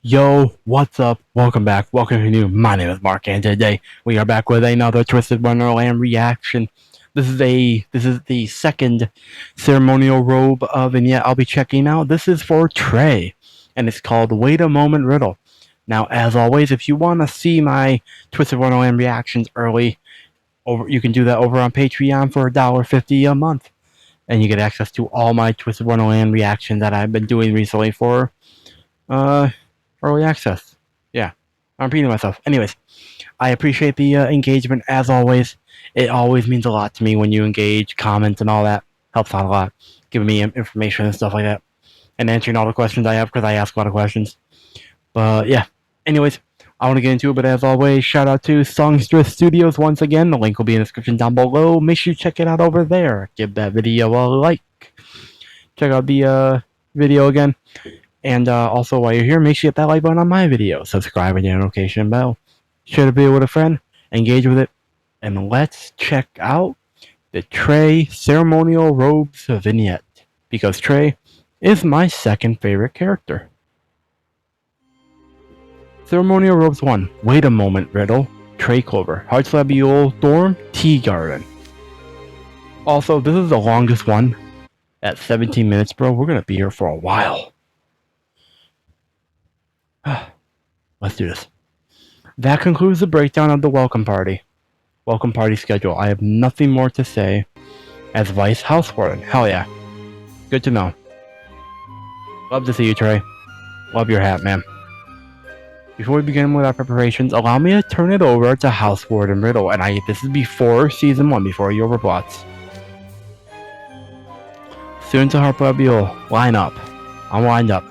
Yo, what's up? Welcome back. Welcome to new. My name is Mark, and today we are back with another Twisted-Wonderland reaction. This is the second ceremonial robe vignette I'll be checking out. This is for TREY, and it's called Wait a Moment Riddle. Now, as always, if you want to see my Twisted-Wonderland reactions early, you can do that over on Patreon for $1.50 a month, and you get access to all my Twisted-Wonderland reactions that I've been doing recently for early access. Yeah, I'm repeating myself. Anyways, I appreciate the engagement as always. It always means a lot to me when you engage, comment, and all that. Helps out a lot, giving me information and stuff like that, and answering all the questions I have because I ask a lot of questions. But yeah, anyways, I want to get into it. But as always, shout out to Songstress Studios once again. The link will be in the description down below. Make sure you check it out over there. Give that video a like. Check out the video again. And also, while you're here, make sure you hit that like button on my video. Subscribe and hit the notification bell. Share the video with a friend. Engage with it. And let's check out the TREY Ceremonial Robes Vignette. Because TREY is my second favorite character. Ceremonial Robes 1. Wait a moment, Riddle. TREY Clover. Heartslabule Dorm. Tea Garden. Also, this is the longest one. At 17 minutes, bro. We're going to be here for a while. Let's do this. That concludes the breakdown of the welcome party. Welcome party schedule. I have nothing more to say as Vice House Warden. Hell yeah. Good to know. Love to see you, TREY. Love your hat, man. Before we begin with our preparations, allow me to turn it over to House Warden Riddle. And this is before Season 1, before your overplots. Students to Heartslabule, line up. I'm lined up.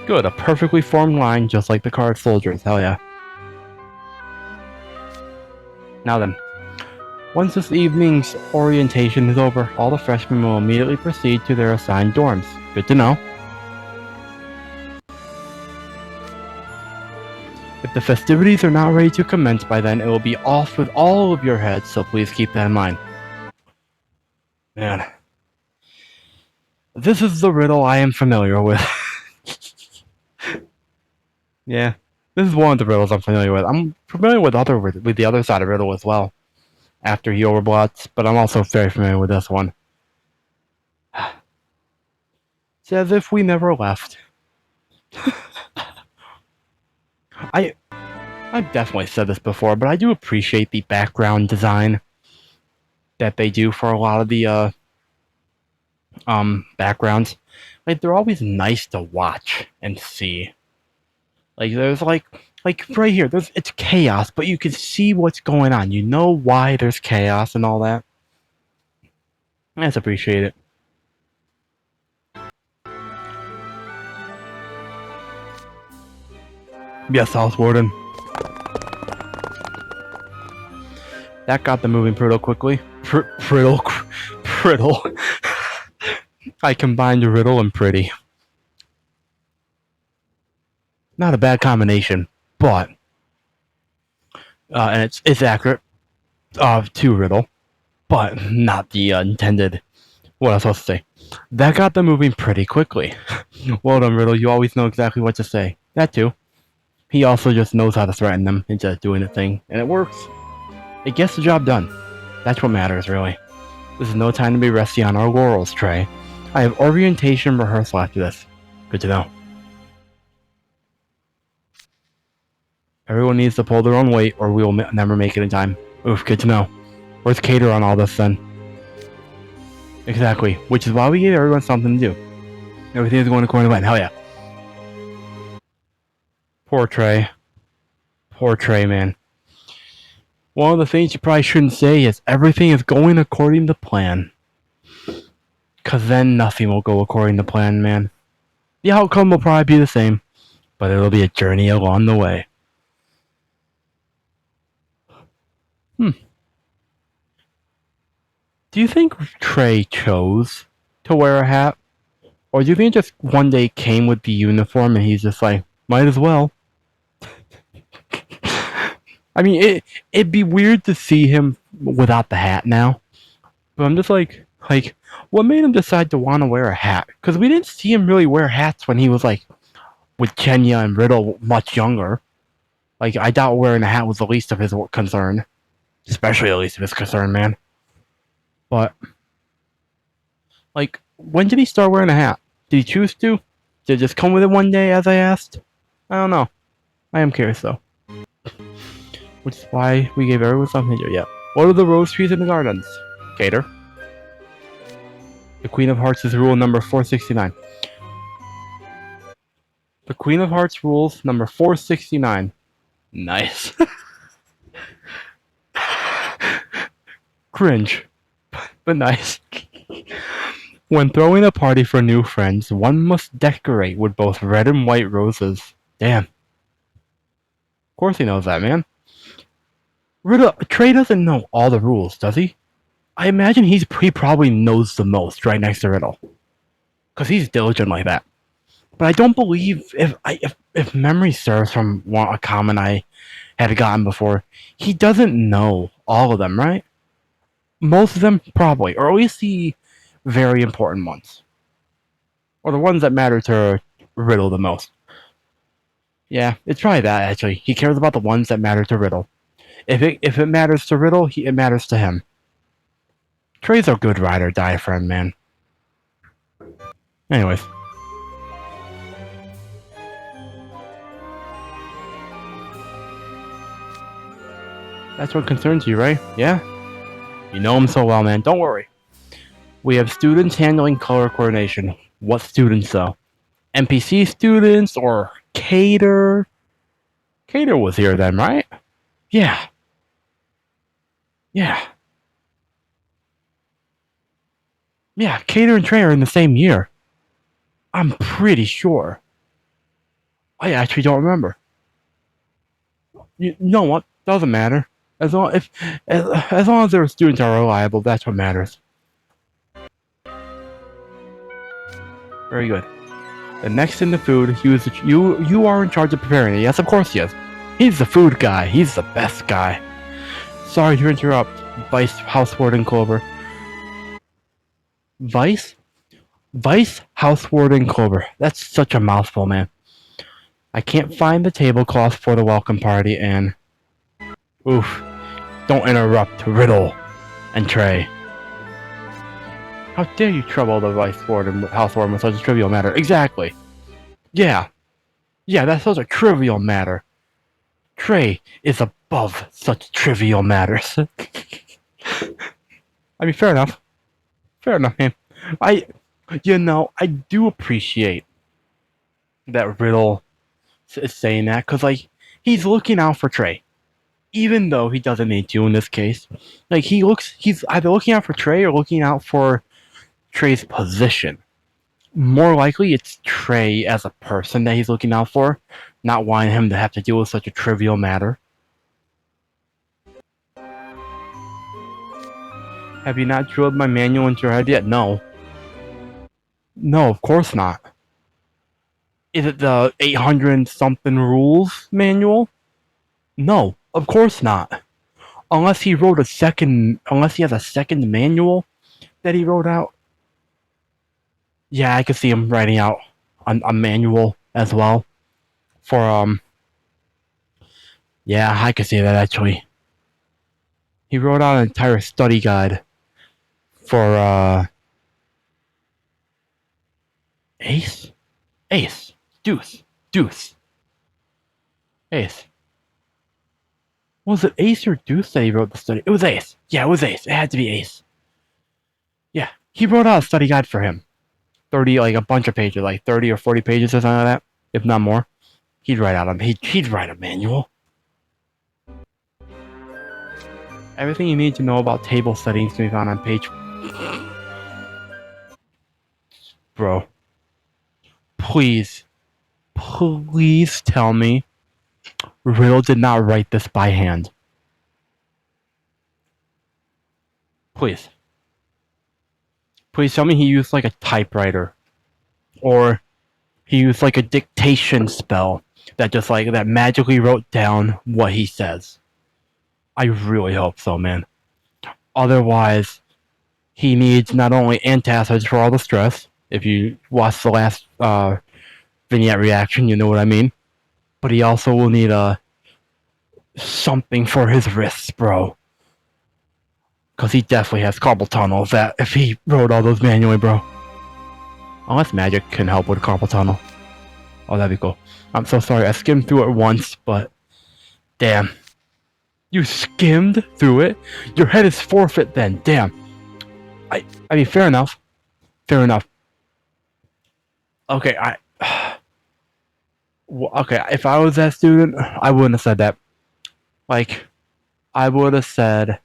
Good, a perfectly formed line, just like the card soldiers. Hell yeah. Now then, once this evening's orientation is over, all the freshmen will immediately proceed to their assigned dorms. Good to know. If the festivities are not ready to commence by then, it will be off with all of your heads, so please keep that in mind. Man. This is the riddle I am familiar with. Yeah, this is one of the riddles I'm familiar with. I'm familiar with the other side of Riddle as well, after he overblots, but I'm also very familiar with this one. It's as if we never left. I've definitely said this before, but I do appreciate the background design that they do for a lot of the backgrounds. Like, they're always nice to watch and see. Like, there's like right here, it's chaos, but you can see what's going on. You know why there's chaos and all that. I just appreciate it. Yes, House Warden. That got the moving pretty quickly. Priddle. I combined riddle and pretty. Not a bad combination, but and it's accurate to riddle, but not the intended. What I was supposed to say. That got them moving pretty quickly. Well done, Riddle. You always know exactly what to say. That too. He also just knows how to threaten them into doing a thing, and it works. It gets the job done. That's what matters, really. This is no time to be resting on our laurels, TREY. I have orientation rehearsal after this. Good to know. Everyone needs to pull their own weight, or we will never make it in time. Oof, good to know. Where's Cater on all this, then? Exactly, which is why we gave everyone something to do. Everything is going according to plan. Hell yeah. Poor TREY. Poor TREY, man. One of the things you probably shouldn't say is everything is going according to plan. Because then nothing will go according to plan, man. The outcome will probably be the same, but it'll be a journey along the way. Do you think TREY chose to wear a hat? Or do you think it just one day came with the uniform and he's just like, might as well? I mean, it'd be weird to see him without the hat now. But I'm just like, Like, what made him decide to want to wear a hat? Because we didn't see him really wear hats when he was, like, with Kenya and Riddle much younger. Like, I doubt wearing a hat was the least of his concern. Especially the least of his concern, man. But, like, when did he start wearing a hat? Did he choose to? Did it just come with it one day, as I asked? I don't know. I am curious, though. Which is why we gave everyone something to do. Yeah. What are the rose trees in the gardens? Cater. The Queen of Hearts is rule number 469. The Queen of Hearts rules number 469. Nice. Cringe. But nice. When throwing a party for new friends, one must decorate with both red and white roses. Damn. Of course he knows that, man. Riddle, TREY doesn't know all the rules, does he? I imagine he probably knows the most right next to Riddle. Because he's diligent like that. But I don't believe, if memory serves from a comment I had gotten before, he doesn't know all of them, right? Most of them, probably. Or at least the very important ones. Or the ones that matter to Riddle the most. Yeah, it's probably that, actually. He cares about the ones that matter to Riddle. If it matters to Riddle, it matters to him. TREY's a good ride or die friend, man. Anyways. That's what concerns you, right? Yeah? You know him so well, man. Don't worry. We have students handling color coordination. What students, though? NPC students or Cater? Cater was here then, right? Yeah. Yeah. Yeah, Cater and TREY are in the same year. I'm pretty sure. I actually don't remember. You know what? Doesn't matter. As long as their students are reliable, that's what matters. Very good. The next in the food, you are in charge of preparing it. Yes, of course he is. He's the food guy. He's the best guy. Sorry to interrupt, Vice Housewarden Clover. Vice Housewarden Clover. That's such a mouthful, man. I can't find the tablecloth for the welcome party, and oof, don't interrupt Riddle and TREY. How dare you trouble the Housewarden with such a trivial matter? Exactly. Yeah, that's such a trivial matter. TREY is above such trivial matters. I mean, fair enough. Fair enough, man. I do appreciate that Riddle is saying that, because, like, he's looking out for TREY. Even though he doesn't need to in this case. Like, he's either looking out for TREY or looking out for TREY's position. More likely, it's TREY as a person that he's looking out for, not wanting him to have to deal with such a trivial matter. Have you not drilled my manual into your head yet? No. No, of course not. Is it the 800-something rules manual? No, of course not. Unless he has a second manual that he wrote out. Yeah, I could see him writing out a manual as well. Yeah, I could see that actually. He wrote out an entire study guide for, Ace? Deuce. Ace. Was it Ace or Deuce that he wrote the study? It was Ace. Yeah, it was Ace. It had to be Ace. Yeah, he wrote out a study guide for him. 30, like a bunch of pages, like 30 or 40 pages or something like that, if not more. He'd write a manual. Everything you need to know about table settings can be found on page. Bro. Please tell me Riddle did not write this by hand. Please tell me he used like a typewriter. Or he used like a dictation spell that magically wrote down what he says. I really hope so, man. Otherwise, he needs not only antacids for all the stress. If you watch the last vignette reaction, you know what I mean. But he also will need something for his wrists, bro. Because he definitely has carpal tunnel if he wrote all those manually, bro. Unless magic can help with carpal tunnel. Oh, that'd be cool. I'm so sorry. I skimmed through it once, but damn. You skimmed through it? Your head is forfeit then. Damn. I mean, fair enough. Fair enough. Okay, okay, if I was that student, I wouldn't have said that. Like, I would have said,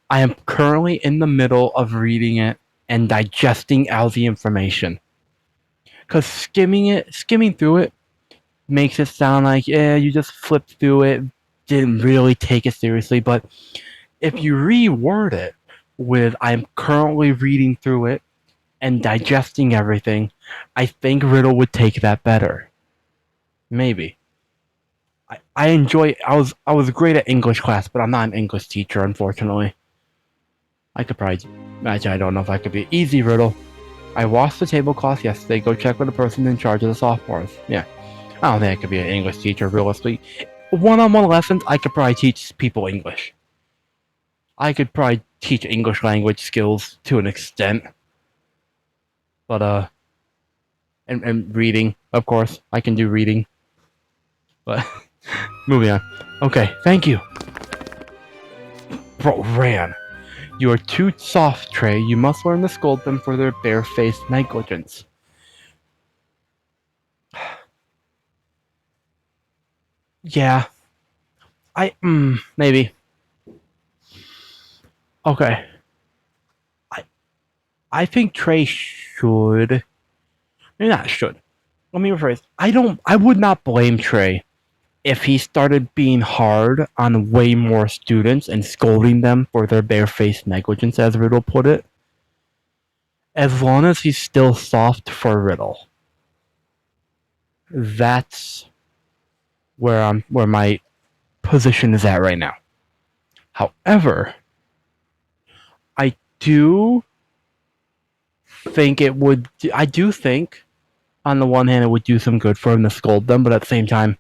I am currently in the middle of reading it and digesting all the information. Because skimming through it makes it sound like, yeah, you just flipped through it, didn't really take it seriously. But if you reword it with, I'm currently reading through it and digesting everything, I think Riddle would take that better. Maybe. I was great at English class, but I'm not an English teacher, unfortunately. I could probably imagine, I don't know if I could be easy Riddle. I washed the tablecloth yesterday. Go check with the person in charge of the sophomores. Yeah. I don't think I could be an English teacher, realistically. One-on-one lessons, I could probably teach people English. I could probably teach English language skills to an extent. But, and reading, of course. I can do reading. But, moving on. Okay, thank you. Bro, ran. You are too soft, TREY. You must learn to scold them for their barefaced negligence. Yeah. Maybe. Okay. I think TREY should... Maybe not should. Let me rephrase. I would not blame TREY if he started being hard on way more students and scolding them for their barefaced negligence, as Riddle put it. As long as he's still soft for Riddle. That's where my position is at right now. However, I do think on the one hand it would do some good for him to scold them, but at the same time,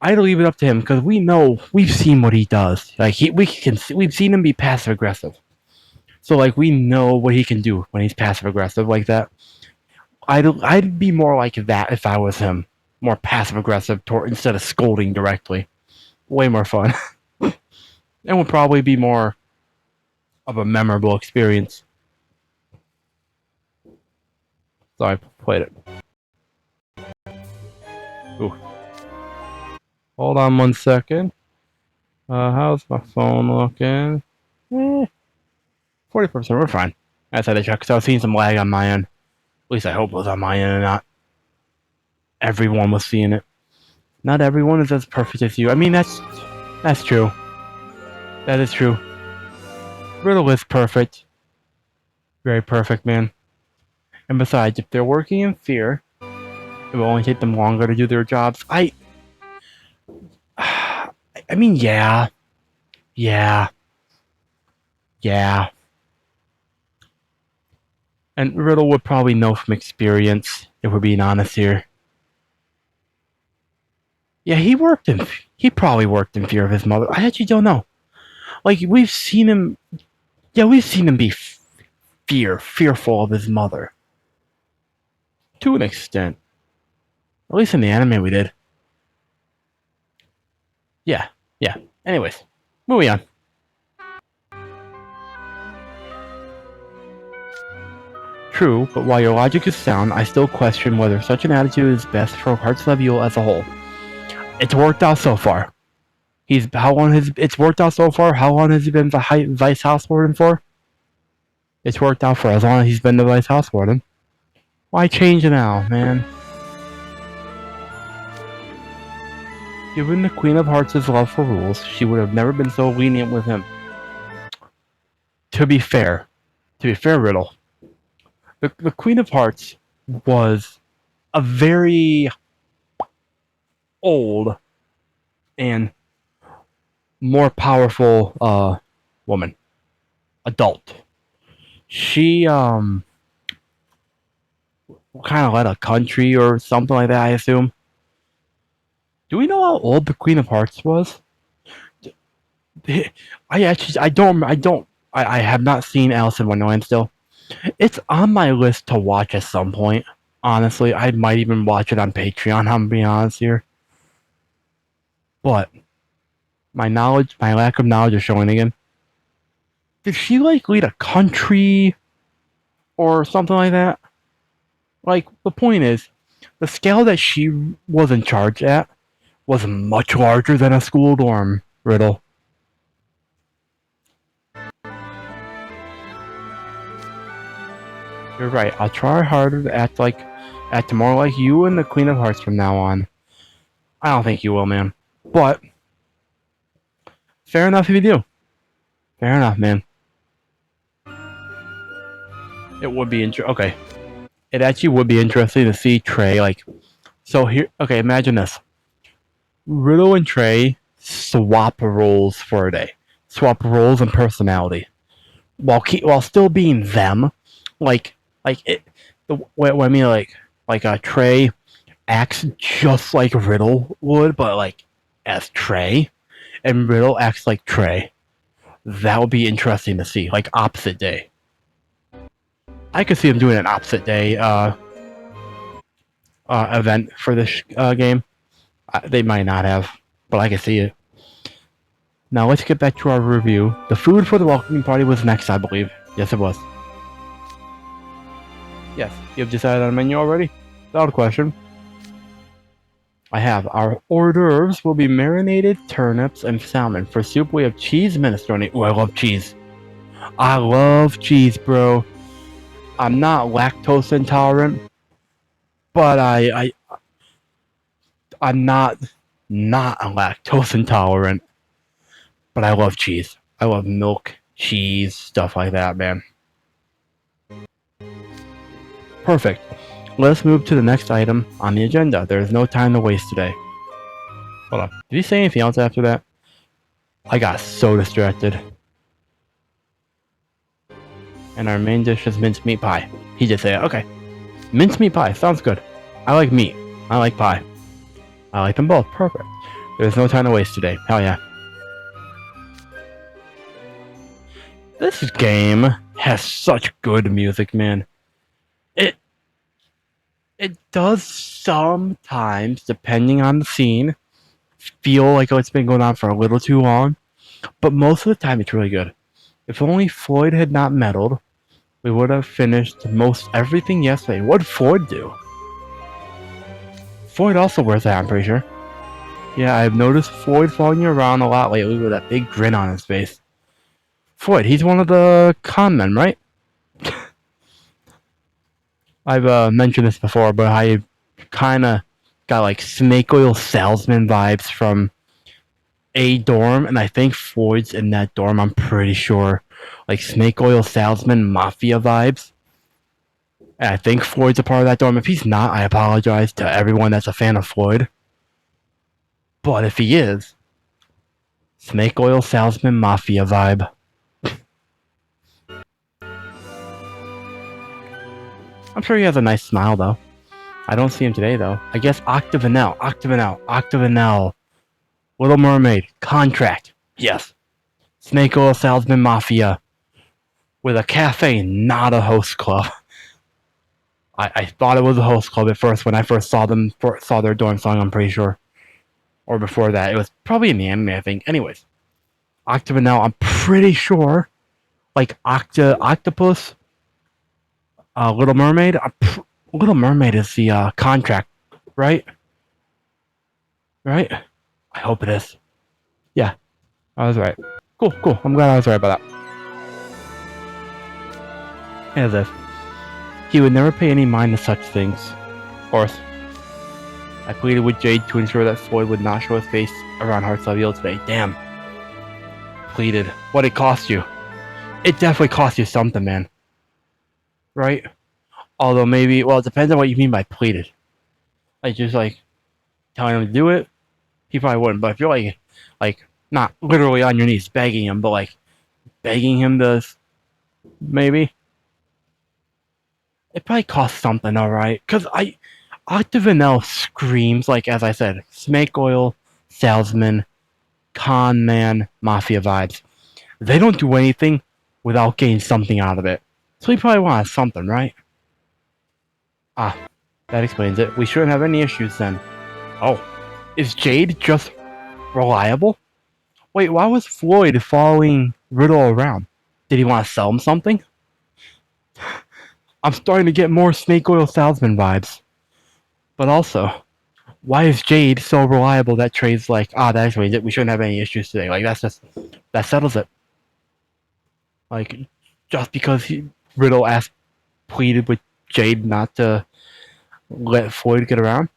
I'd leave it up to him because we've seen what he does. Like we've seen him be passive aggressive. So like we know what he can do when he's passive aggressive like that. I'd be more like that if I was him, more passive aggressive instead of scolding directly. Way more fun, and would probably be more of a memorable experience. So I played it. Ooh. Hold on 1 second. How's my phone looking? 40%, we're fine. I had to check because I was seeing some lag on my end. At least I hope it was on my end and not everyone was seeing it. Not everyone is as perfect as you. I mean, that's true. That is true. Riddle is perfect. Very perfect, man. And besides, if they're working in fear, it will only take them longer to do their jobs. I mean, yeah. And Riddle would probably know from experience, if we're being honest here. Yeah, he probably worked in fear of his mother. I actually don't know. Like, we've seen him be fearful of his mother. To an extent. At least in the anime we did. Yeah. Anyways, moving on. True, but while your logic is sound, I still question whether such an attitude is best for Heart's Leviel as a whole. It's worked out so far. It's worked out so far? How long has he been the Vice House Warden for? It's worked out for as long as he's been the Vice House Warden. Why change now, man? Given the Queen of Hearts' love for rules, she would have never been so lenient with him. To be fair, Riddle, the Queen of Hearts was a very old and more powerful woman. adult. She kind of led a country or something like that, I assume. Do we know how old the Queen of Hearts was? I have not seen Alice in Wonderland still. It's on my list to watch at some point. Honestly, I might even watch it on Patreon, I'm being honest here. But my lack of knowledge is showing again. Did she like lead a country or something like that? Like, the point is, the scale that she was in charge at was much larger than a school dorm, Riddle. You're right. I'll try harder to act more like you and the Queen of Hearts from now on. I don't think you will, man. But fair enough if you do. Fair enough, man. It would be okay. It actually would be interesting to see TREY like. So here, okay, imagine this. Riddle and TREY swap roles for a day. Swap roles and personality, while still being them. Like it. What I mean, TREY acts just like Riddle would, but like as TREY, and Riddle acts like TREY. That would be interesting to see, like opposite day. I could see them doing an opposite day event for this game. They might not have, but I can see it. Now let's get back to our review. The food for the welcoming party was next, I believe. Yes, it was. Yes, you have decided on a menu already? Without a question. I have. Our hors d'oeuvres will be marinated turnips and salmon. For soup, we have cheese minestrone. Oh, I love cheese. I love cheese, bro. I'm not lactose intolerant, but I'm not lactose intolerant. But I love cheese. I love milk, cheese, stuff like that, man. Perfect. Let's move to the next item on the agenda. There is no time to waste today. Hold on. Did he say anything else after that? I got so distracted. And our main dish is mincemeat pie. He just said, okay. Mincemeat pie. Sounds good. I like meat. I like pie. I like them both. Perfect. There's no time to waste today. Hell yeah. This game has such good music, man. It does sometimes, depending on the scene, feel like it's been going on for a little too long. But most of the time, it's really good. If only Floyd had not meddled, we would have finished most everything yesterday. What'd Floyd do? Floyd also wears that, I'm pretty sure. Yeah, I've noticed Floyd following you around a lot lately with that big grin on his face. Floyd, he's one of the con men, right? I've mentioned this before, but I kind of got like snake oil salesman vibes from a dorm, and I think Floyd's in that dorm, I'm pretty sure. Like snake oil salesman mafia vibes. And I think Floyd's a part of that dorm. If he's not, I apologize to everyone that's a fan of Floyd. But if he is, snake oil salesman mafia vibe. I'm sure he has a nice smile, though. I don't see him today, though. I guess Octavanel. Little Mermaid. Contract. Yes. Snake oil salesman mafia. With a cafe, not a host club. I thought it was a host club at first when I first saw their dorm song, I'm pretty sure. Or before that. It was probably in the anime, I think. Anyways. Octavanel, I'm pretty sure. Like Octopus. Little Mermaid. Little Mermaid is the contract, right? Right? I hope it is. Yeah, I was right. Cool. I'm glad I was right about that. As if he would never pay any mind to such things. Of course. I pleaded with Jade to ensure that Floyd would not show his face around Heartstopville today. Damn. Pleaded. What'd it cost you? It definitely cost you something, man. Right? Although maybe, well, it depends on what you mean by pleaded. Like, just like, telling him to do it, he probably wouldn't. But if you're like, not literally on your knees begging him, but like, begging him to Maybe. It probably costs something, alright. Because Octavanel screams, like, as I said, snake oil, salesman, con man, mafia vibes. They don't do anything without getting something out of it. So we probably want something, right? Ah, that explains it. We shouldn't have any issues then. Oh, is Jade just reliable? Wait, why was Floyd following Riddle around? Did he want to sell him something? I'm starting to get more snake oil salesman vibes. But also, why is Jade so reliable that TREY's like, that explains it. We shouldn't have any issues today. Like, that settles it. Like, just because Riddle pleaded with Jade not to let Floyd get around.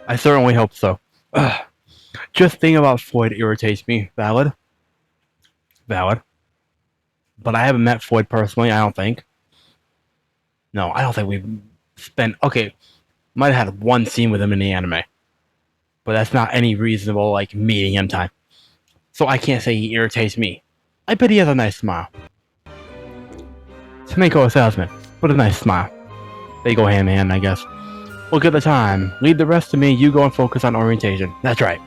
I certainly hope so. Just thinking about Floyd irritates me. Valid. But I haven't met Floyd personally, I don't think. No, I don't think we've spent... Okay, might have had one scene with him in the anime. But that's not any reasonable, like, meeting him time. So I can't say he irritates me. I bet he has a nice smile. Snake oil salesman, but a nice smile. They go hand in hand, I guess. Look at the time. Leave the rest to me. You go and focus on orientation. That's right.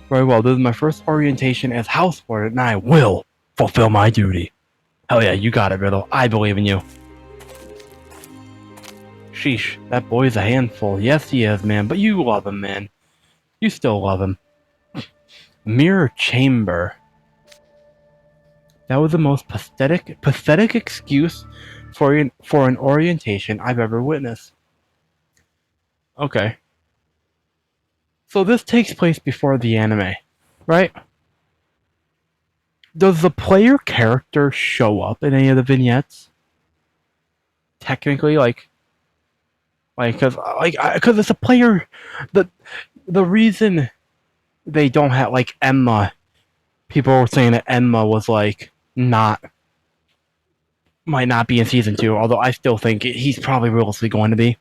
Very well. This is my first orientation as housewarden, and I will fulfill my duty. Hell yeah, you got it, Riddle. I believe in you. Sheesh, that boy's a handful. Yes, he is, man. But you love him, man. You still love him. Mirror chamber. That was the most pathetic excuse for an orientation I've ever witnessed. Okay. So this takes place before the anime, right? Does the player character show up in any of the vignettes? Technically, because it's a player. The reason they don't have, like, Emma. People were saying that Emma was like might not be in season 2, although I still think he's probably realistically going to be.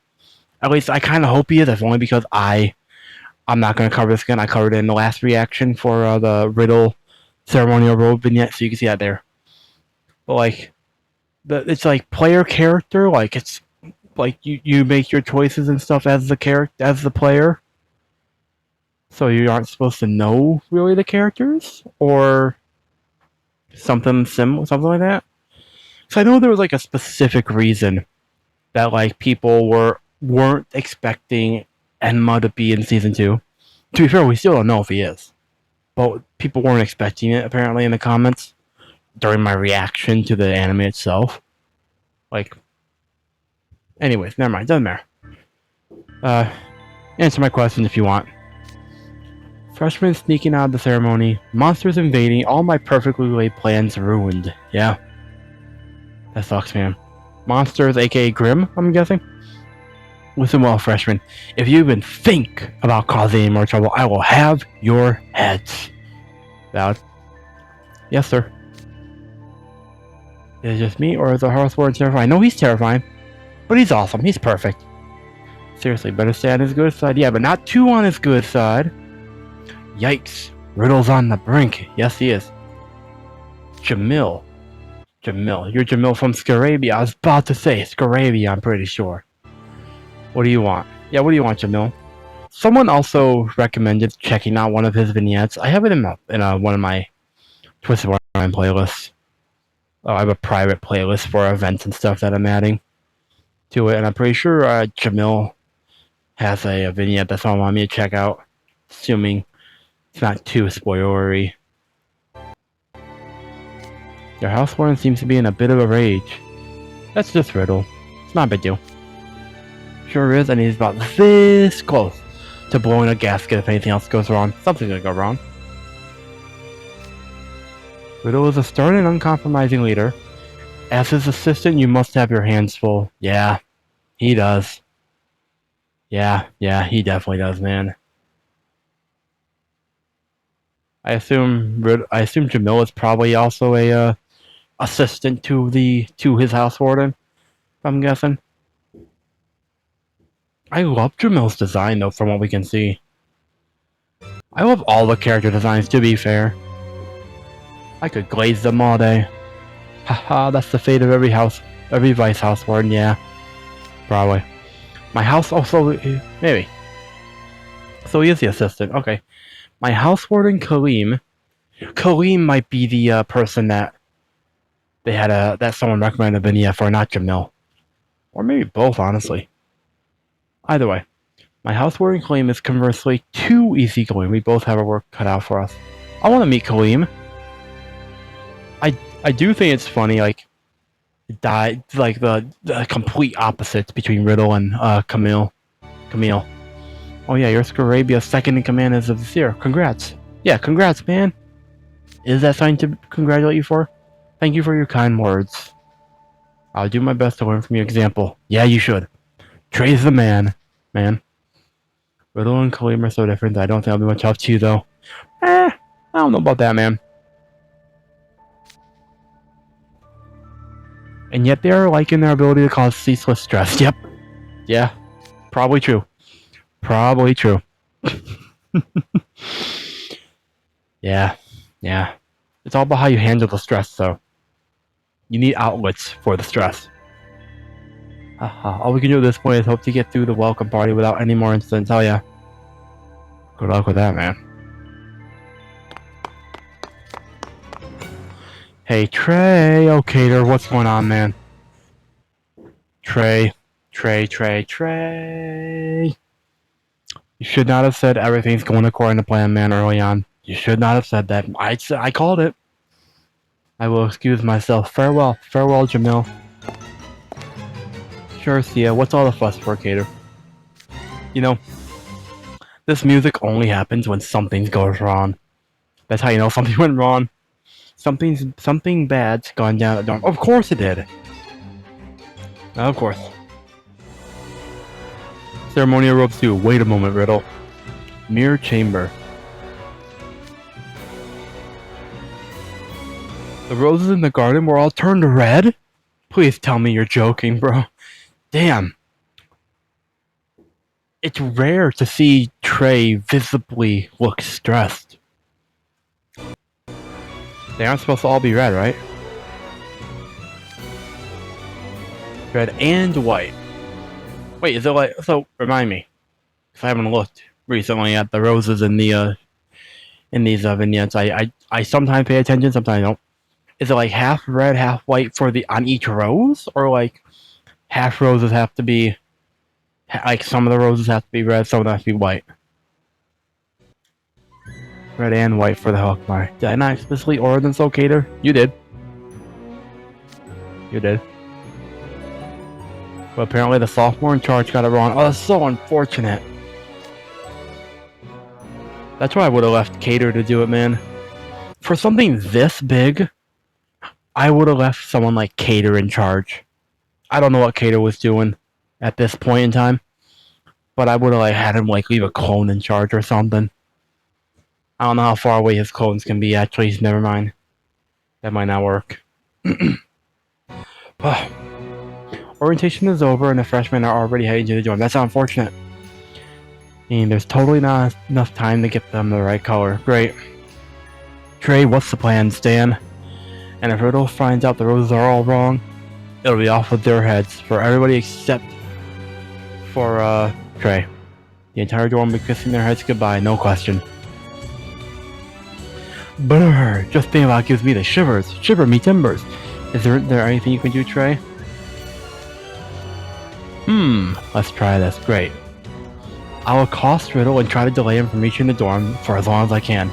At least I kind of hope he is, if only because I'm not going to cover this again. I covered it in the last reaction for the Riddle ceremonial robe vignette, so you can see that there. But like, it's like player character, like it's like you make your choices and stuff as the player. So you aren't supposed to know really the characters or something like that. So I know there was like a specific reason that like people weren't expecting Enma to be in season 2. To be fair, we still don't know if he is, but people weren't expecting it apparently in the comments during my reaction to the anime itself. Like, anyways, never mind, doesn't matter. Answer my question if you want. Freshmen sneaking out of the ceremony, monsters invading, all my perfectly laid plans ruined. Yeah. That sucks, man. Monsters, aka Grim, I'm guessing? Listen well, freshmen. If you even think about causing any more trouble, I will have your heads. Valid. Yes, sir. Is it just me, or is the Housewarden terrifying? I know he's terrifying, but he's awesome. He's perfect. Seriously, better stay on his good side. Yeah, but not too on his good side. Yikes. Riddle's on the brink. Yes, he is. Jamil. You're Jamil from Scarabia. I was about to say Scarabia, I'm pretty sure. What do you want? Yeah, what do you want, Jamil? Someone also recommended checking out one of his vignettes. I have it in one of my Twisted-Wonderland playlists. I have a private playlist for events and stuff that I'm adding to it, and I'm pretty sure Jamil has a vignette that someone wanted me to check out, assuming it's not too spoilery. Your housewarden seems to be in a bit of a rage. That's just Riddle. It's not a big deal. Sure is, and he's about this close to blowing a gasket if anything else goes wrong. Something's gonna go wrong. Riddle is a stern and uncompromising leader. As his assistant, you must have your hands full. Yeah, he does. Yeah, he definitely does, man. I assume Jamil is probably also a assistant to his housewarden. I'm guessing. I love Jamil's design though, from what we can see. I love all the character designs, to be fair. I could glaze them all day. Haha, that's the fate of every Vice House Warden, yeah. Probably. My house also, maybe. So he is the assistant, okay. My house warden, Kaleem. Kaleem might be the person that they had that someone recommended Vignette for, not Jamil. Or maybe both, honestly. Either way. My house warden, Kaleem, is conversely too easygoing. We both have our work cut out for us. I want to meet Kaleem. I do think it's funny, like the complete opposites between Riddle and Camille. Oh yeah, you're Scarabia's second in command as of this year. Congrats. Yeah, congrats, man. Is that something to congratulate you for? Thank you for your kind words. I'll do my best to learn from your example. Yeah, you should. TREY's the man. Riddle and Kaleem are so different that I don't think I'll be much help to you, though. I don't know about that, man. And yet they are alike in their ability to cause ceaseless stress. Yep. Yeah. Probably true. Yeah. It's all about how you handle the stress, though. You need outlets for the stress. All we can do at this point is hope to get through the welcome party without any more incidents. Oh yeah. Good luck with that, man. Hey, TREY. Okay, there. What's going on, man? TREY. You should not have said everything's going according to plan, man, early on. You should not have said that. I called it. I will excuse myself. Farewell, Jamil. Sure, Sia. What's all the fuss for, Cater? You know, this music only happens when something goes wrong. That's how you know something went wrong. Something bad's gone down at the dorm. Of course it did. Of course. Ceremonial robes 2. Wait a moment, Riddle. Mirror chamber. The roses in the garden were all turned red? Please tell me you're joking, bro. Damn. It's rare to see TREY visibly look stressed. They aren't supposed to all be red, right? Red and white. Wait, is it like... So, remind me. Because I haven't looked recently at the roses in the, in these vignettes. I sometimes pay attention, sometimes I don't. Is it like half red, half white for the... on each rose? Or like... half roses have to be... like, some of the roses have to be red, some of them have to be white. Red and white for the Hawkmire. Did I not explicitly order them so, Cater? You did. But apparently the sophomore in charge got it wrong. Oh, that's so unfortunate. That's why I would have left Cater to do it, man. For something this big, I would have left someone like Cater in charge. I don't know what Cater was doing at this point in time. But I would have like had him like leave a clone in charge or something. I don't know how far away his clones can be, actually. Never mind. That might not work. Orientation is over and the freshmen are already heading to the dorm. That's unfortunate. And there's totally not enough time to get them the right color. Great. TREY, what's the plan, Stan? And if Riddle finds out the roses are all wrong, it'll be off with their heads. For everybody except for, TREY. The entire dorm will be kissing their heads goodbye, no question. Brr, just thinking about it gives me the shivers. Shiver me timbers. Is there anything you can do, TREY? Let's try this. Great. I'll accost Riddle and try to delay him from reaching the dorm for as long as I can.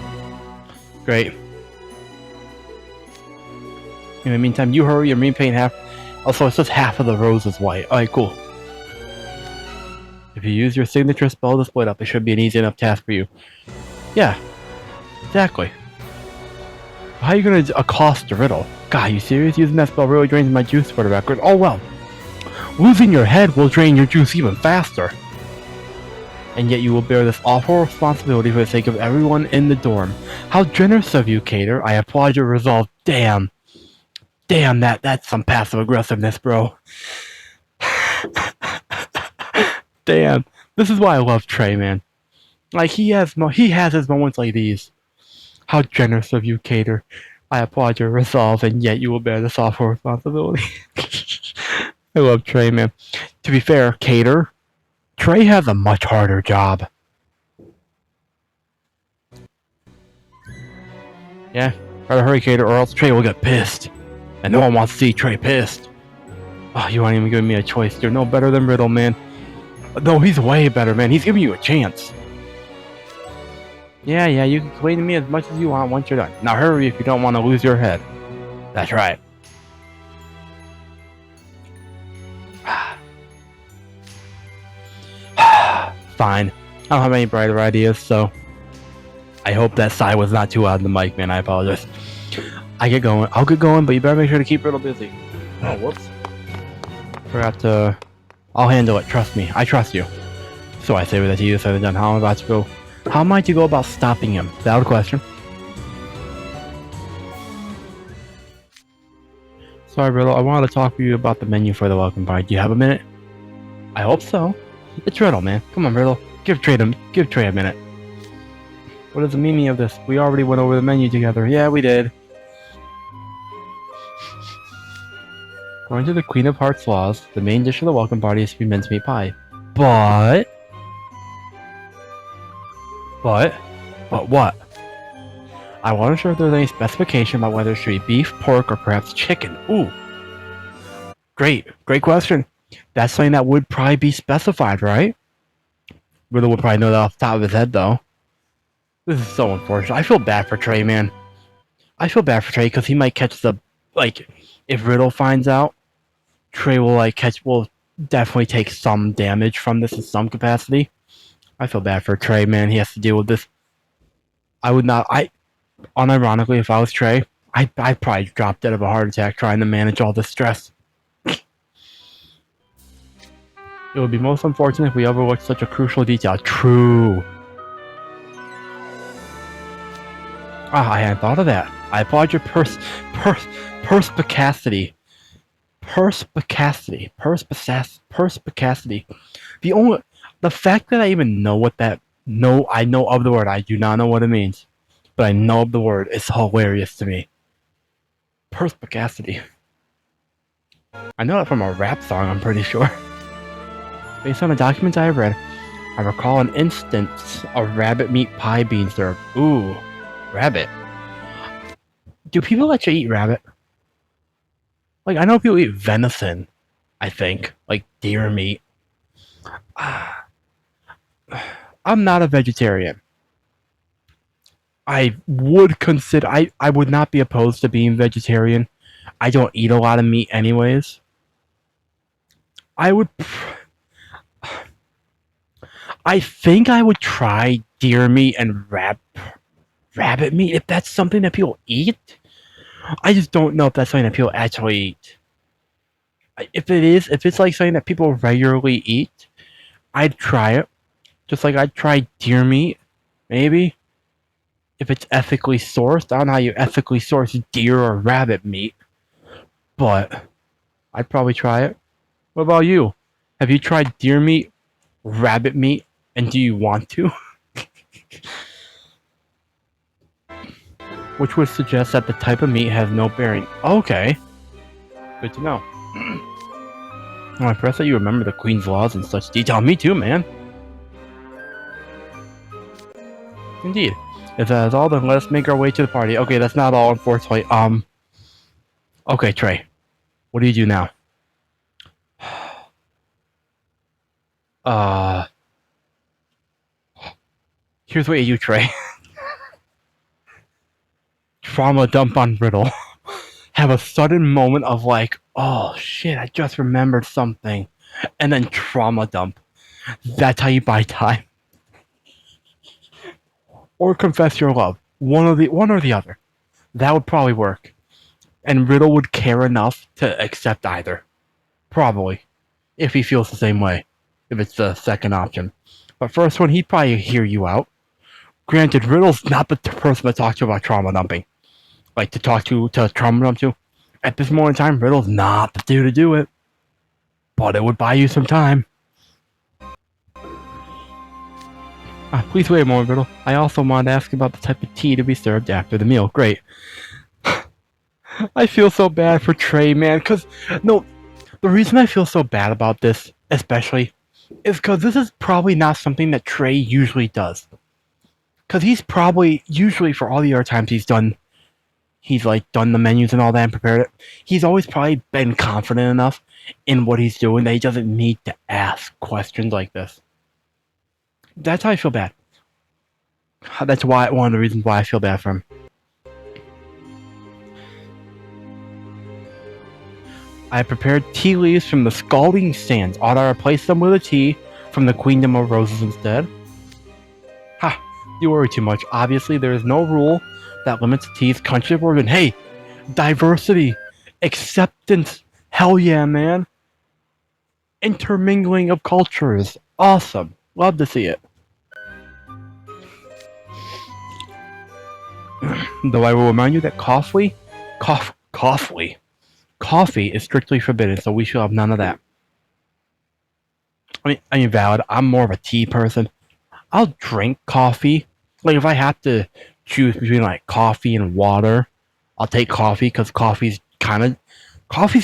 Great. In the meantime, you hurry and repaint half. Also, it's just half of the rose is white. Alright, cool. If you use your signature spell to split up, it should be an easy enough task for you. Yeah. Exactly. How are you gonna accost the Riddle? God, you serious? Using that spell really drains my juice for the record. Oh well. Losing your head will drain your juice even faster. And yet you will bear this awful responsibility for the sake of everyone in the dorm. How generous of you, Cater. I applaud your resolve. Damn. Damn, that's some passive aggressiveness, bro. Damn. This is why I love TREY, man. Like, he has his moments like these. How generous of you, Cater. I applaud your resolve, and yet you will bear the software responsibility. I love TREY, man. To be fair, Cater, TREY has a much harder job. Yeah, better hurry, Cater, or else TREY will get pissed. And no one wants to see TREY pissed. Oh, you aren't even giving me a choice. You're no better than Riddle, man. No, he's way better, man. He's giving you a chance. Yeah, you can complain to me as much as you want once you're done. Now hurry if you don't want to lose your head. That's right. Fine. I don't have any brighter ideas, so I hope that sigh was not too loud in the mic, man. I apologize. I'll get going, but you better make sure to keep Riddle busy. Oh, whoops. Forgot to... I'll handle it, trust me. I trust you. So I say with that to you, said and done. How am I about to go? How am I to go about stopping him? Valid question. Sorry, Riddle. I wanted to talk to you about the menu for the welcome party. Do you have a minute? I hope so. It's Riddle, man. Come on, Riddle. Give TREY a minute. What is the meaning of this? We already went over the menu together. Yeah, we did. According to the Queen of Hearts laws, the main dish of the welcome party is to be mincemeat pie. But what? I wasn't sure if there's any specification about whether it should be beef, pork, or perhaps chicken. Ooh. Great question. That's something that would probably be specified, right? Riddle would probably know that off the top of his head, though. This is so unfortunate. I feel bad for TREY, man. I feel bad for TREY because he might catch the... Like, if Riddle finds out, TREY will definitely take some damage from this in some capacity. I feel bad for TREY, man. He has to deal with this. Unironically, if I was TREY, I'd probably drop dead of a heart attack trying to manage all this stress. It would be most unfortunate if we overlooked such a crucial detail. True. I hadn't thought of that. I applaud your perspicacity. The fact that I even know what that... I know of the word. I do not know what it means. But I know of the word. It's hilarious to me. Perspicacity. I know that from a rap song, I'm pretty sure. Based on the documents I have read, I recall an instance of rabbit meat pie being served. Ooh, rabbit. Do people let you eat rabbit? Like, I know people eat venison, I think. Like, deer meat. I'm not a vegetarian. I would consider... I would not be opposed to being vegetarian. I don't eat a lot of meat anyways. I think I would try deer meat and rabbit meat if that's something that people eat. I just don't know if that's something that people actually eat. If it's like something that people regularly eat, I'd try it. Just like I'd try deer meat, maybe. If it's ethically sourced. I don't know how you ethically source deer or rabbit meat. But I'd probably try it. What about you? Have you tried deer meat, rabbit meat, and do you want to? Which would suggest that the type of meat has no bearing. Okay. Good to know. I'm impressed that you remember the Queen's laws in such detail. Me too, man. Indeed. If that is all, then let us make our way to the party. Okay, that's not all, unfortunately. Okay, TREY. What do you do now? Here's what you do, TREY. Trauma dump on Riddle. Have a sudden moment of like, oh shit, I just remembered something. And then trauma dump. That's how you buy time. Or confess your love. One or the other. That would probably work. And Riddle would care enough to accept either. Probably. If he feels the same way. If it's the second option. But first one, he'd probably hear you out. Granted, Riddle's not the person to talk to about trauma dumping. Like, to trauma dump to. At this moment in time, Riddle's not the dude to do it. But it would buy you some time. Please wait a moment, Riddle. I also wanted to ask about the type of tea to be served after the meal. Great. I feel so bad for TREY, man, because, no, the reason I feel so bad about this, especially, is because this is probably not something that TREY usually does. Because he's probably, usually for all the other times he's like done the menus and all that and prepared it, he's always probably been confident enough in what he's doing that he doesn't need to ask questions like this. That's how I feel bad. That's why one of the reasons why I feel bad for him. I prepared tea leaves from the scalding sands. Ought I replace them with a tea from the Queendom of Roses instead? Ha! You worry too much. Obviously, there is no rule that limits tea's country of origin. Hey! Diversity! Acceptance! Hell yeah, man! Intermingling of cultures. Awesome. Love to see it. Though I will remind you that coffee is strictly forbidden, so we shall have none of that. I mean, valid. I'm more of a tea person. I'll drink coffee. Like, if I have to choose between, like, coffee and water, I'll take coffee, because coffee's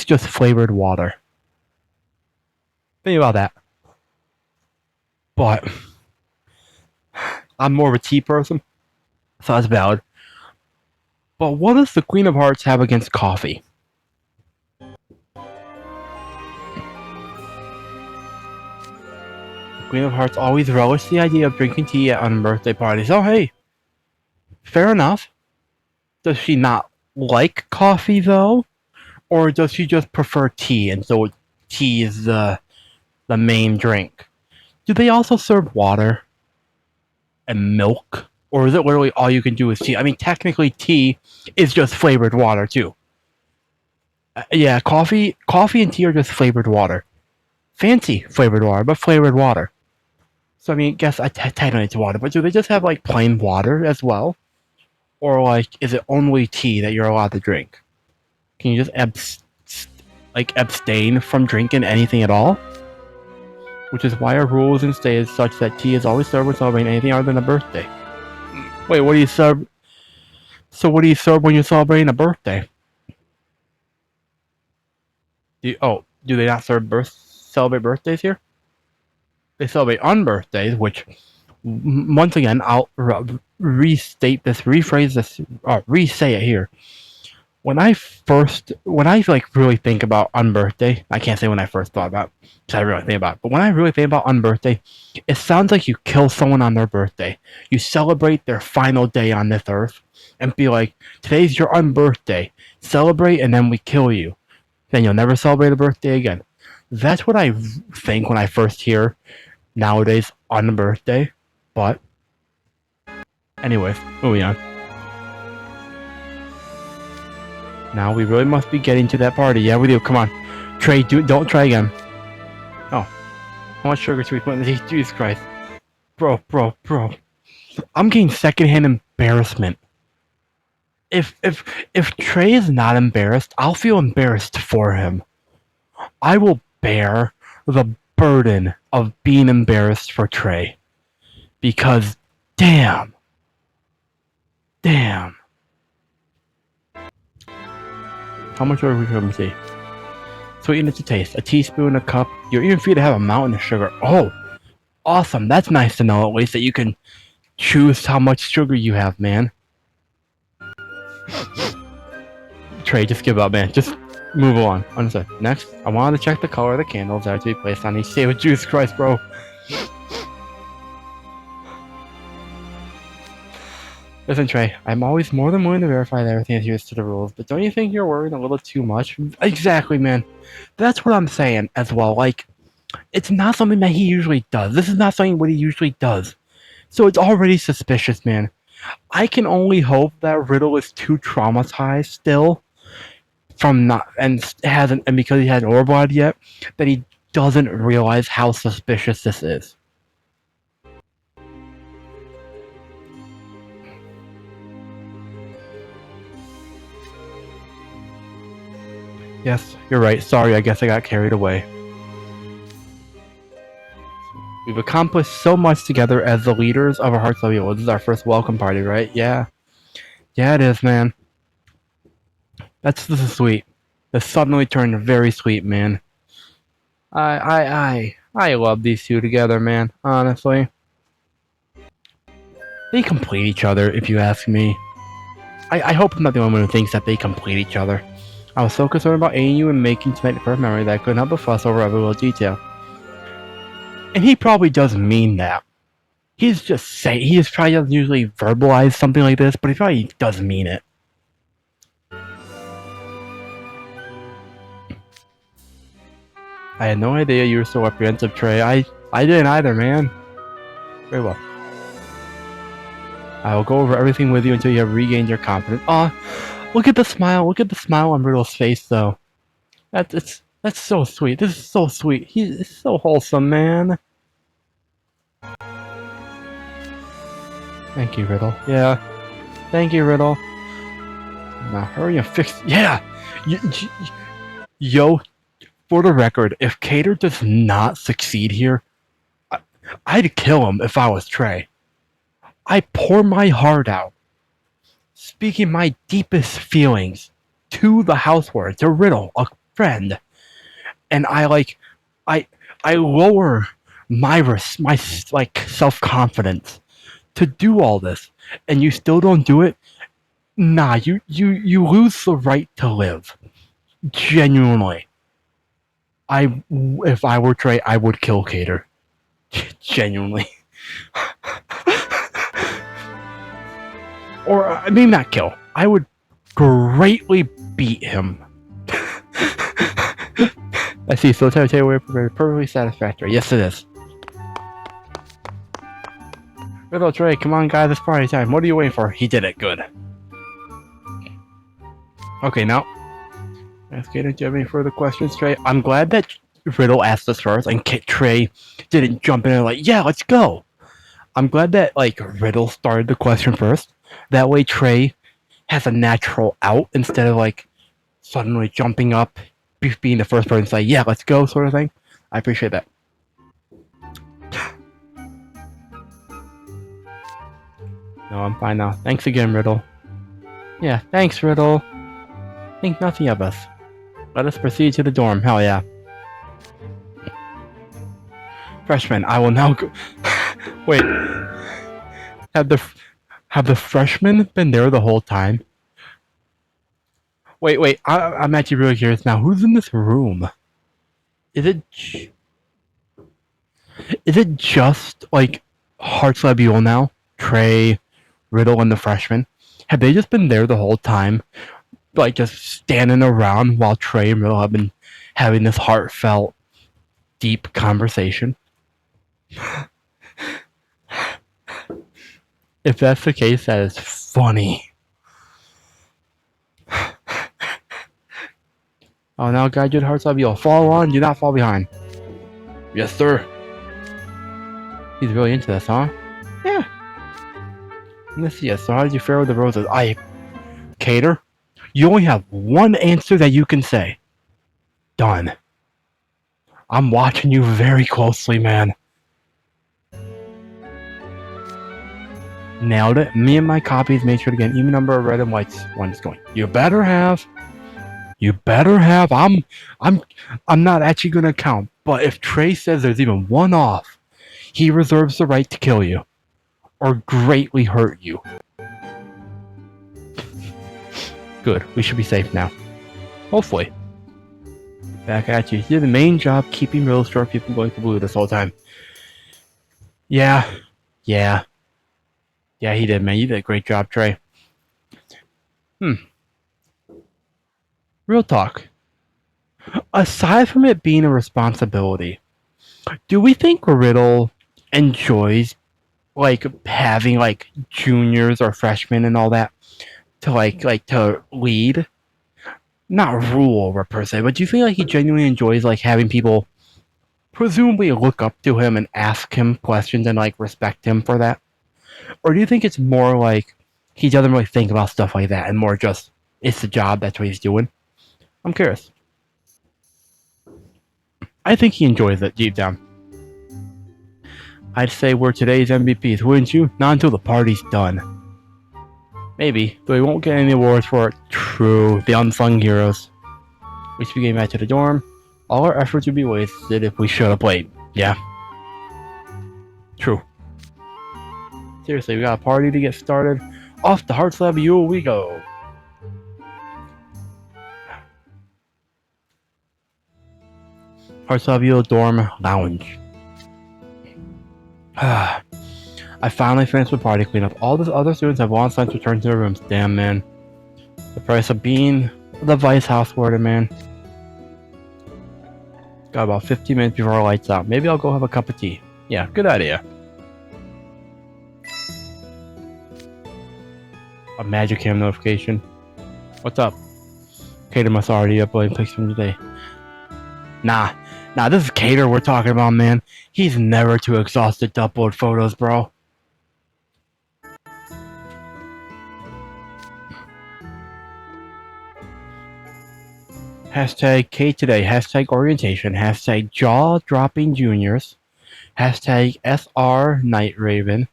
just flavored water. Think about that. But I'm more of a tea person, so that's valid. But what does the Queen of Hearts have against coffee? Queen of Hearts always relished the idea of drinking tea at birthday parties. Oh, hey. Fair enough. Does she not like coffee, though? Or does she just prefer tea, and so tea is the main drink? Do they also serve water? And milk? Or is it literally all you can do is tea? I mean, technically, tea is just flavored water, too. Yeah, coffee and tea are just flavored water. Fancy flavored water, but flavored water. So, I mean, I guess technically it's water, but do they just have, like, plain water as well? Or, like, is it only tea that you're allowed to drink? Can you just abstain from drinking anything at all? Which is why our rules and stay is such that tea is always served when celebrating anything other than a birthday. Wait, what do you serve? So what do you serve when you're celebrating a birthday? Do they not celebrate birthdays here? They celebrate unbirthdays, which, once again, I'll restate this, rephrase this, or re-say it here. When I like really think about unbirthday, I can't say when I first thought about it, because I really think about it, but when I really think about unbirthday, it sounds like you kill someone on their birthday. You celebrate their final day on this earth, and be like, today's your unbirthday. Celebrate, and then we kill you. Then you'll never celebrate a birthday again. That's what I think when I first hear nowadays unbirthday, but anyways, moving on. Now we really must be getting to that party. Yeah, we do. Come on. TREY, don't try again. Oh. How much sugar should we put in this? Jesus Christ. Bro. I'm getting secondhand embarrassment. If TREY is not embarrassed, I'll feel embarrassed for him. I will bear the burden of being embarrassed for TREY. Because, damn. How much are we going to see? Sweeten it to taste. A teaspoon, a cup. You're even free to have a mountain of sugar. Oh, awesome. That's nice to know at least that you can choose how much sugar you have, man. TREY, just give up, man. Just move on. Understood. Next, I wanted to check the color of the candles that are to be placed on each table. Jesus Christ, bro. Listen, TREY, I'm always more than willing to verify that everything adheres to the rules, but don't you think you're worrying a little too much? Exactly, man. That's what I'm saying as well. Like, it's not something that he usually does. This is not something what he usually does. So it's already suspicious, man. I can only hope that Riddle is too traumatized still from and because he hasn't orbited yet, that he doesn't realize how suspicious this is. Yes, you're right. Sorry, I guess I got carried away. We've accomplished so much together as the leaders of our Hearts of Evil. This is our first welcome party, right? Yeah. Yeah, it is, man. This is sweet. This suddenly turned very sweet, man. I love these two together, man. Honestly. They complete each other, if you ask me. I hope I'm not the only one who thinks that they complete each other. I was so concerned about aiding you and making tonight the perfect memory that I couldn't help but fuss over every little detail. And he probably doesn't mean that. He's just saying, he just probably doesn't usually verbalize something like this, but he probably does mean it. I had no idea you were so apprehensive, Trey. I didn't either, man. Very well. I will go over everything with you until you have regained your confidence. Aw, look at the smile. Look at the smile on Riddle's face, though. That's so sweet. This is so sweet. He's so wholesome, man. Thank you, Riddle. Yeah. Thank you, Riddle. Now hurry and fix. Yeah. Yo, for the record, if Cater does not succeed here, I'd kill him if I was Trey. I pour my heart out, speaking my deepest feelings to the houseward, to Riddle, a friend, and I lower my self-confidence to do all this, and you still don't do it. Nah, you lose the right to live. Genuinely, if I were Trey, I would kill Cater. Genuinely. Or maybe not kill. I would greatly beat him. I see. So tell you we're perfectly satisfactory. Yes, it is. Riddle, Trey, come on, guys. It's party time. What are you waiting for? He did it. Good. Okay, now. Skater, do you have any further questions, Trey? I'm glad that Riddle asked us first, and Trey didn't jump in and like, yeah, let's go. I'm glad that Riddle started the question first. That way Trey has a natural out instead of suddenly jumping up, being the first person to say, yeah, let's go, sort of thing. I appreciate that. No, I'm fine now. Thanks again, Riddle. Yeah, thanks, Riddle. Think nothing of us. Let us proceed to the dorm. Hell yeah. Freshman, I will now go. Wait. Have the freshmen been there the whole time? Wait. I'm actually really curious now. Who's in this room? Is it just Hearts of Evil now? Trey, Riddle, and the freshmen? Have they just been there the whole time? Just standing around while Trey and Riddle have been having this heartfelt, deep conversation? If that's the case, that is funny. Oh, now guide you to Hearts of Evil. Follow on, do not fall behind. Yes, sir. He's really into this, huh? Yeah. Let's see. So how did you fare with the roses? Cater, you only have one answer that you can say. Done. I'm watching you very closely, man. Nailed it. Me and my copies made sure to get an even number of red and white ones going. You better have. I'm not actually gonna count, but if Trey says there's even one off, he reserves the right to kill you. Or greatly hurt you. Good. We should be safe now. Hopefully. Back at you. You did the main job keeping real short people going to blue this whole time. Yeah, he did, man. You did a great job, Trey. Real talk. Aside from it being a responsibility, do we think Riddle enjoys having juniors or freshmen and all that to to lead? Not rule over per se, but do you feel he genuinely enjoys having people presumably look up to him and ask him questions and respect him for that? Or do you think it's more he doesn't really think about stuff like that and more just it's the job, that's what he's doing? I'm curious. I think he enjoys it deep down. I'd say we're today's MVPs, wouldn't you? Not until the party's done. Maybe, but we won't get any awards for it. True, the unsung heroes. We should be getting back to the dorm. All our efforts would be wasted if we should have played. Yeah. True. Seriously, we got a party to get started. Off to Hearts Lab Yule we go. Hearts Lab Yule Dorm Lounge. I finally finished the party cleanup. All the other students have long since returned to their rooms. Damn, man. The price of being the vice house warden, man. Got about 15 minutes before our lights out. Maybe I'll go have a cup of tea. Yeah, good idea. A magic cam notification. What's up? Cater must already upload pics from today. Nah, this is Cater we're talking about, man. He's never too exhausted to upload photos, bro. Hashtag K today, hashtag orientation, hashtag jaw dropping juniors, hashtag SR Night Raven,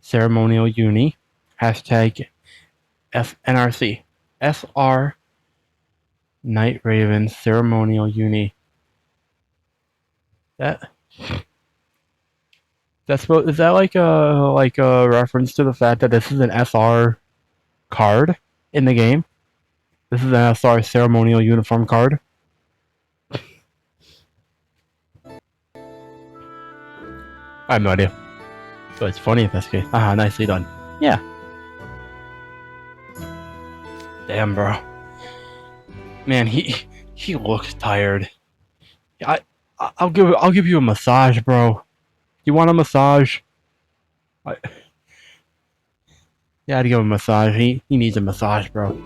ceremonial uni, hashtag NRC, SR Night Raven, ceremonial uni. Is that like a reference to the fact that this is an SR card in the game? This is an SR ceremonial uniform card. I have no idea. But it's funny if that's the case. Aha, nicely done. Yeah. Damn, bro. Man, he looks tired. I'll give you a massage, bro. You want a massage? Yeah, I'd give him a massage. He needs a massage, bro.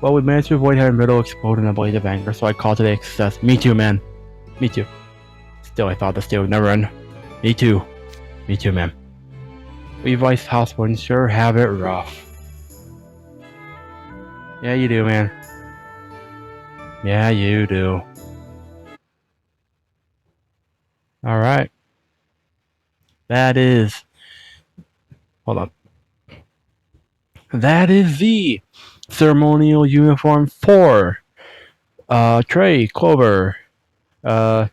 Well, we managed to avoid having Riddle explode in a blaze of anger, so I called today a success. Me too, man. Me too. Still, I thought this day would never end. Me too. Me too, man. We vice house wouldn't sure have it rough. Yeah, you do, man. Yeah, you do. Alright. That is... Hold up. That is the ceremonial uniform for TREY, Clover. Yeah,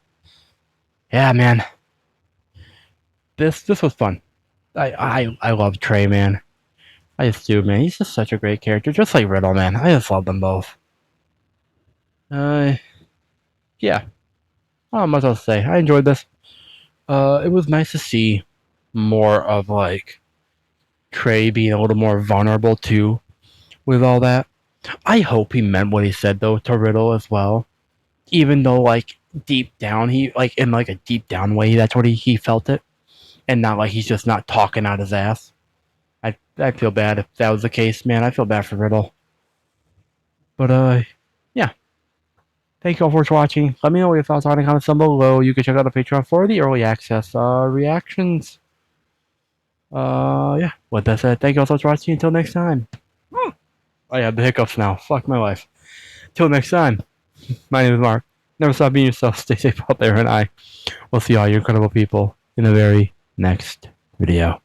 man. This was fun. I love TREY, man. I just do, man. He's just such a great character, just like Riddle, man. I just love them both. Yeah. Not much else to say. I enjoyed this. It was nice to see more of like TREY being a little more vulnerable too, with all that. I hope he meant what he said though to Riddle as well, even though like deep down he like in like a deep down way that's what he felt it, and not like he's just not talking out his ass. I feel bad if that was the case, man. I feel bad for Riddle. But yeah. Thank you all for watching. Let me know what your thoughts are in the comments down below. You can check out the Patreon for the early access reactions. Yeah. With that said, thank you all so much for watching. Until next time. I have the hiccups now. Fuck my life. Till next time. My name is Mark. Never stop being yourself. Stay safe out there, and I will see all you incredible people in the very next video.